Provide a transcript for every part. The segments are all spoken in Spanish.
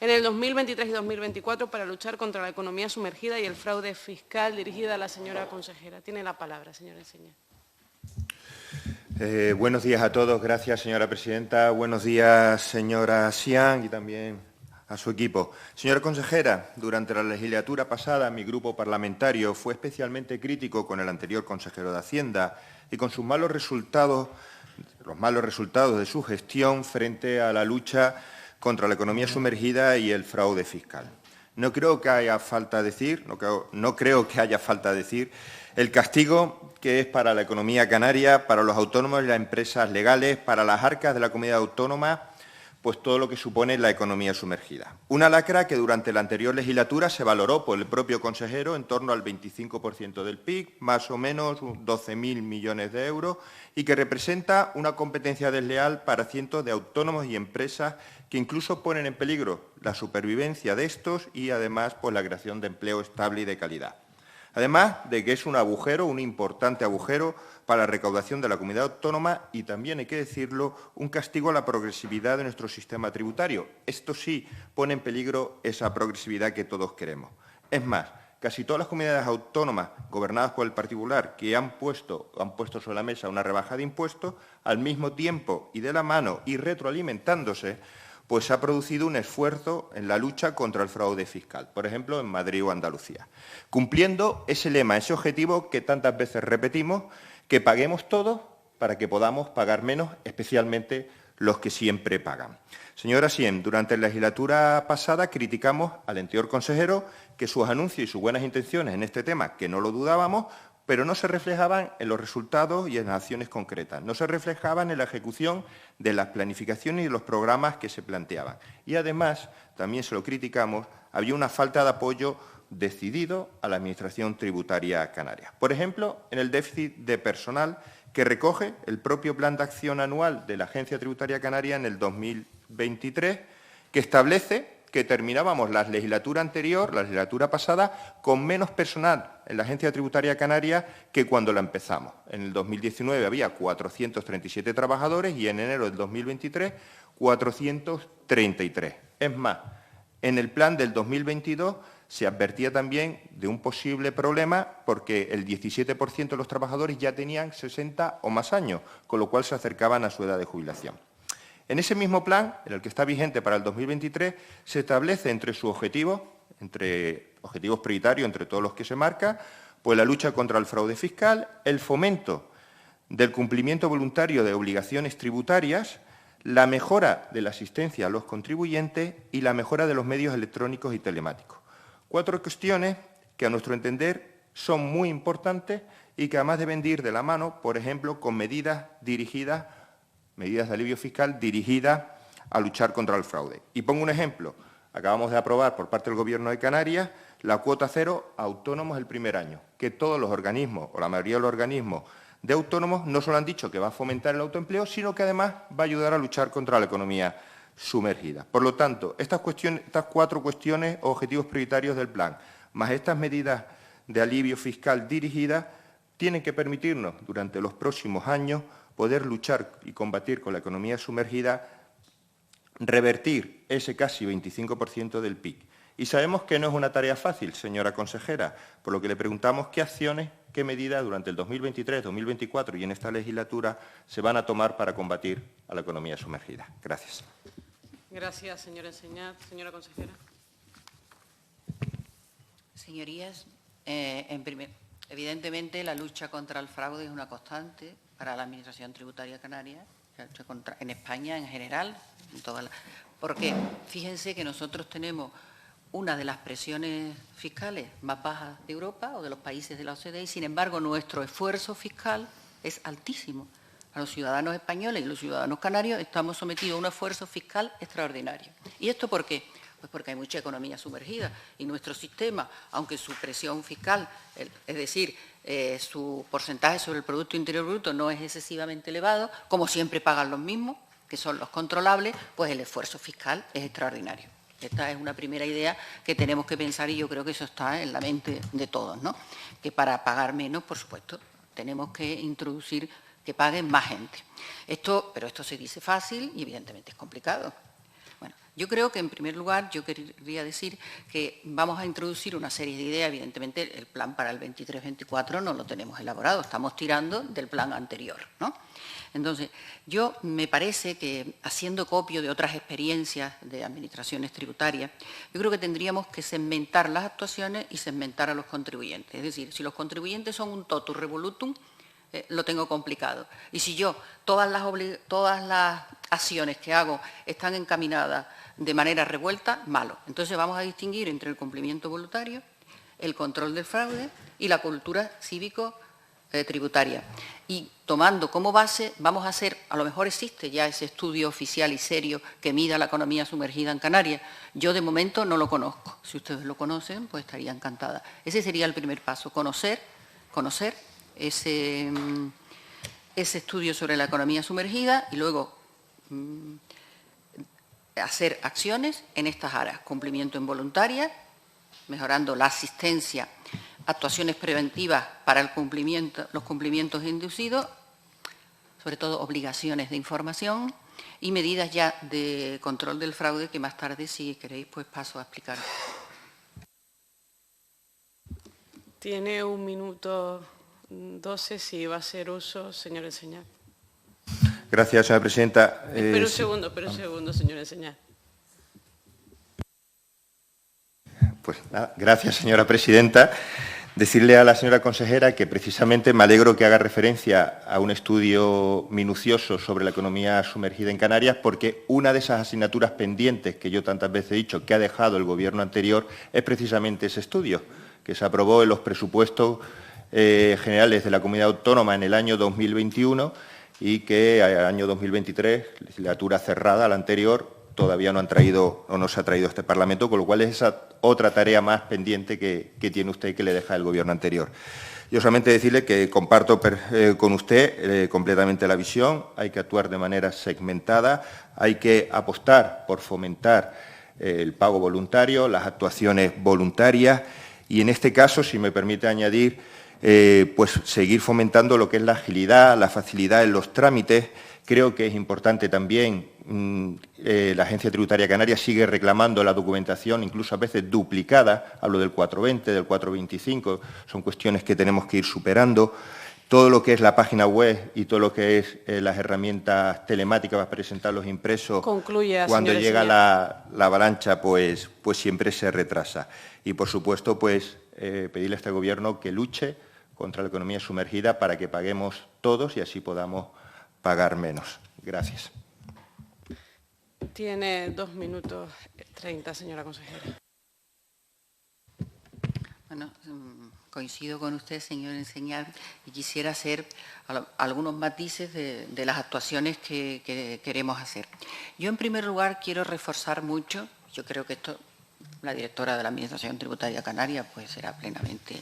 en el 2023 y 2024 para luchar contra la economía sumergida y el fraude fiscal, dirigida a la señora consejera. Tiene la palabra, señora Enseñat. Buenos días a todos. Gracias, señora presidenta. Buenos días, señora Xiang, y también a su equipo. Señora consejera, durante la legislatura pasada mi grupo parlamentario fue especialmente crítico con el anterior consejero de Hacienda y con sus malos resultados, los malos resultados de su gestión frente a la lucha contra la economía sumergida y el fraude fiscal. No creo que haya falta decir el castigo que es para la economía canaria, para los autónomos y las empresas legales, para las arcas de la comunidad autónoma, pues todo lo que supone la economía sumergida. Una lacra que durante la anterior legislatura se valoró por el propio consejero en torno al 25% del PIB, más o menos 12.000 millones de euros, y que representa una competencia desleal para cientos de autónomos y empresas que incluso ponen en peligro la supervivencia de estos y, además, pues, la creación de empleo estable y de calidad. Además de que es un agujero, un importante agujero para la recaudación de la comunidad autónoma y también, hay que decirlo, un castigo a la progresividad de nuestro sistema tributario. Esto sí pone en peligro esa progresividad que todos queremos. Es más, casi todas las comunidades autónomas gobernadas por el Partido Popular que han puesto sobre la mesa una rebaja de impuestos, al mismo tiempo y de la mano y retroalimentándose, pues se ha producido un esfuerzo en la lucha contra el fraude fiscal, por ejemplo, en Madrid o Andalucía, cumpliendo ese lema, ese objetivo que tantas veces repetimos, que paguemos todos para que podamos pagar menos, especialmente los que siempre pagan. Señora Siem, durante la legislatura pasada criticamos al anterior consejero que sus anuncios y sus buenas intenciones en este tema, que no lo dudábamos, pero no se reflejaban en los resultados y en las acciones concretas, no se reflejaban en la ejecución de las planificaciones y de los programas que se planteaban. Y, además, también se lo criticamos, había una falta de apoyo decidido a la Administración Tributaria Canaria. Por ejemplo, en el déficit de personal que recoge el propio Plan de Acción Anual de la Agencia Tributaria Canaria en el 2023, que establece que terminábamos la legislatura anterior, la legislatura pasada, con menos personal en la Agencia Tributaria Canaria que cuando la empezamos. En el 2019 había 437 trabajadores y en enero del 2023 433. Es más, en el plan del 2022 se advertía también de un posible problema porque el 17% de los trabajadores ya tenían 60 o más años, con lo cual se acercaban a su edad de jubilación. En ese mismo plan, en el que está vigente para el 2023, se establece entre sus objetivos, entre objetivos prioritarios, entre todos los que se marca, pues la lucha contra el fraude fiscal, el fomento del cumplimiento voluntario de obligaciones tributarias, la mejora de la asistencia a los contribuyentes y la mejora de los medios electrónicos y telemáticos. 4 cuestiones que, a nuestro entender, son muy importantes y que además deben ir de la mano, por ejemplo, con medidas de alivio fiscal dirigidas a luchar contra el fraude. Y pongo un ejemplo. Acabamos de aprobar por parte del Gobierno de Canarias la cuota cero a autónomos el primer año, que todos los organismos, o la mayoría de los organismos de autónomos, no solo han dicho que va a fomentar el autoempleo, sino que además va a ayudar a luchar contra la economía sumergida. Por lo tanto, estas 4 cuestiones o objetivos prioritarios del plan, más estas medidas de alivio fiscal dirigidas, tienen que permitirnos, durante los próximos años, poder luchar y combatir con la economía sumergida, revertir ese casi 25% del PIB. Y sabemos que no es una tarea fácil, señora consejera, por lo que le preguntamos qué acciones, qué medidas durante el 2023, 2024 y en esta legislatura se van a tomar para combatir a la economía sumergida. Gracias. Gracias, señora Enseñat. Señora consejera. Señorías, evidentemente la lucha contra el fraude es una constante para la Administración Tributaria Canaria, en España en general, porque fíjense que nosotros tenemos una de las presiones fiscales más bajas de Europa o de los países de la OCDE y, sin embargo, nuestro esfuerzo fiscal es altísimo. A los ciudadanos españoles y los ciudadanos canarios estamos sometidos a un esfuerzo fiscal extraordinario. ¿Y esto por qué? Pues porque hay mucha economía sumergida y nuestro sistema, aunque su presión fiscal, es decir, su porcentaje sobre el Producto Interior Bruto no es excesivamente elevado, como siempre pagan los mismos, que son los controlables, pues el esfuerzo fiscal es extraordinario. Esta es una primera idea que tenemos que pensar y yo creo que eso está en la mente de todos, ¿no? Que para pagar menos, por supuesto, tenemos que introducir que paguen más gente. Pero esto se dice fácil y evidentemente es complicado. Bueno, yo creo que en primer lugar yo querría decir que vamos a introducir una serie de ideas. Evidentemente el plan para el 23-24 no lo tenemos elaborado, estamos tirando del plan anterior, ¿no? Entonces, yo me parece que, haciendo copio de otras experiencias de administraciones tributarias, yo creo que tendríamos que segmentar las actuaciones y segmentar a los contribuyentes. Es decir, si los contribuyentes son un totum revolutum, lo tengo complicado. Y si yo, todas las acciones que hago están encaminadas de manera revuelta, malo. Entonces vamos a distinguir entre el cumplimiento voluntario, el control del fraude y la cultura cívico-tributaria. Y tomando como base, vamos a hacer, a lo mejor existe ya ese estudio oficial y serio que mida la economía sumergida en Canarias. Yo de momento no lo conozco. Si ustedes lo conocen, pues estaría encantada. Ese sería el primer paso, conocer ese estudio sobre la economía sumergida y luego hacer acciones en estas áreas, cumplimiento involuntario, mejorando la asistencia, actuaciones preventivas para los cumplimientos inducidos, sobre todo obligaciones de información y medidas ya de control del fraude que más tarde, si queréis, pues paso a explicar. Tiene 1 minuto 12, si va a hacer uso, señor Enseñar. Gracias, señora presidenta. Espera un segundo, señor Enseñar. Pues nada, gracias, señora presidenta. Decirle a la señora consejera que precisamente me alegro que haga referencia a un estudio minucioso sobre la economía sumergida en Canarias, porque una de esas asignaturas pendientes que yo tantas veces he dicho que ha dejado el Gobierno anterior es precisamente ese estudio, que se aprobó en los presupuestos generales de la comunidad autónoma en el año 2021 y que al año 2023, legislatura cerrada, la anterior, todavía no se ha traído a este Parlamento, con lo cual es esa otra tarea más pendiente que tiene usted y que le deja el Gobierno anterior. Yo solamente decirle que comparto con usted completamente la visión, hay que actuar de manera segmentada, hay que apostar por fomentar el pago voluntario, las actuaciones voluntarias y, en este caso, si me permite añadir, pues seguir fomentando lo que es la agilidad, la facilidad en los trámites. Creo que es importante también, la Agencia Tributaria Canaria sigue reclamando la documentación, incluso a veces duplicada, hablo del 420, del 425, son cuestiones que tenemos que ir superando. Todo lo que es la página web y todo lo que es las herramientas telemáticas para presentar los impresos, cuando llega la avalancha, pues siempre se retrasa. Y, por supuesto, pues pedirle a este Gobierno que luche contra la economía sumergida para que paguemos todos y así podamos pagar menos. Gracias. Tiene 2 minutos 30, señora consejera. Bueno, coincido con usted, señor Enseñar, y quisiera hacer algunos matices de las actuaciones que queremos hacer. Yo, en primer lugar, quiero reforzar mucho, yo creo que esto la directora de la Administración Tributaria Canaria pues será plenamente,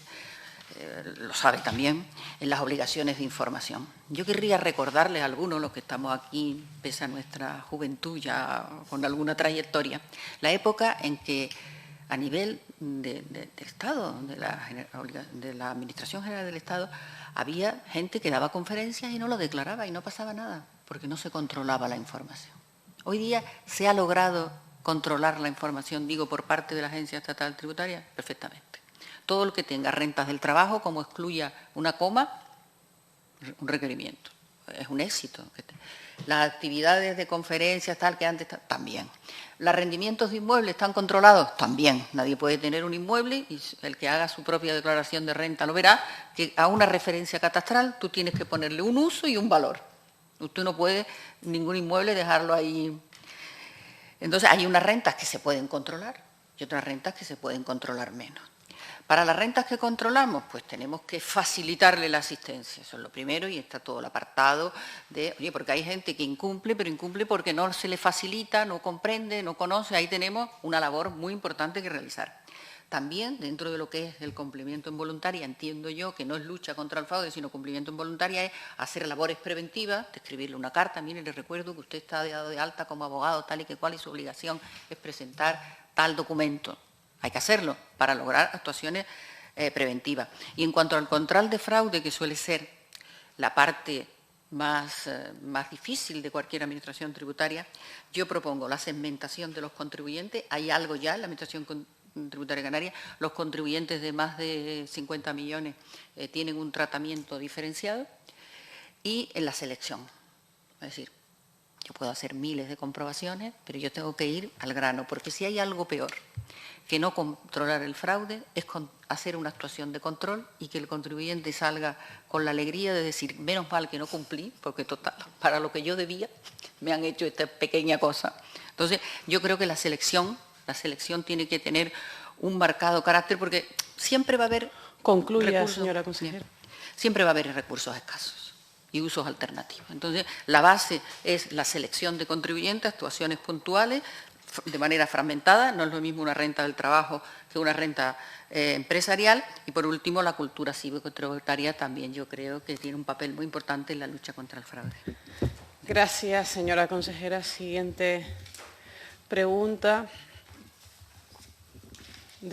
lo sabe también, en las obligaciones de información. Yo querría recordarles a algunos, los que estamos aquí, pese a nuestra juventud ya con alguna trayectoria, la época en que a nivel del Estado, de la Administración General del Estado, había gente que daba conferencias y no lo declaraba y no pasaba nada, porque no se controlaba la información. Hoy día se ha logrado controlar la información, digo, por parte de la Agencia Estatal Tributaria, perfectamente. Todo lo que tenga rentas del trabajo, como excluya una coma, un requerimiento. Es un éxito. Las actividades de conferencias, tal que antes, también. ¿Los rendimientos de inmuebles están controlados? También. Nadie puede tener un inmueble y el que haga su propia declaración de renta lo verá, que a una referencia catastral tú tienes que ponerle un uso y un valor. Usted no puede ningún inmueble dejarlo ahí. Entonces, hay unas rentas que se pueden controlar y otras rentas que se pueden controlar menos. Para las rentas que controlamos, pues tenemos que facilitarle la asistencia. Eso es lo primero y está todo el apartado de, oye, porque hay gente que incumple, pero incumple porque no se le facilita, no comprende, no conoce. Ahí tenemos una labor muy importante que realizar. También, dentro de lo que es el cumplimiento involuntario, entiendo yo que no es lucha contra el fraude, sino cumplimiento involuntario, es hacer labores preventivas, de escribirle una carta. Mire, le recuerdo que usted está dado de alta como abogado, tal y que cual, y su obligación es presentar tal documento. Hay que hacerlo para lograr actuaciones preventivas. Y en cuanto al control de fraude, que suele ser la parte más difícil de cualquier administración tributaria. Yo propongo la segmentación de los contribuyentes. Hay algo ya en la administración tributaria canaria. Los contribuyentes de más de 50 millones tienen un tratamiento diferenciado. Y en la selección. Es decir, yo puedo hacer miles de comprobaciones, pero yo tengo que ir al grano, porque si hay algo peor que no controlar el fraude, es hacer una actuación de control y que el contribuyente salga con la alegría de decir, menos mal que no cumplí, porque total, para lo que yo debía, me han hecho esta pequeña cosa. Entonces, yo creo que la selección tiene que tener un marcado carácter, porque siempre va a haber Concluya, recursos, señora consejera. Siempre va a haber recursos escasos y usos alternativos. Entonces, la base es la selección de contribuyentes, actuaciones puntuales, de manera fragmentada, no es lo mismo una renta del trabajo que una renta empresarial, y por último la cultura cívico-tributaria también yo creo que tiene un papel muy importante en la lucha contra el fraude. Gracias, señora consejera. Siguiente pregunta.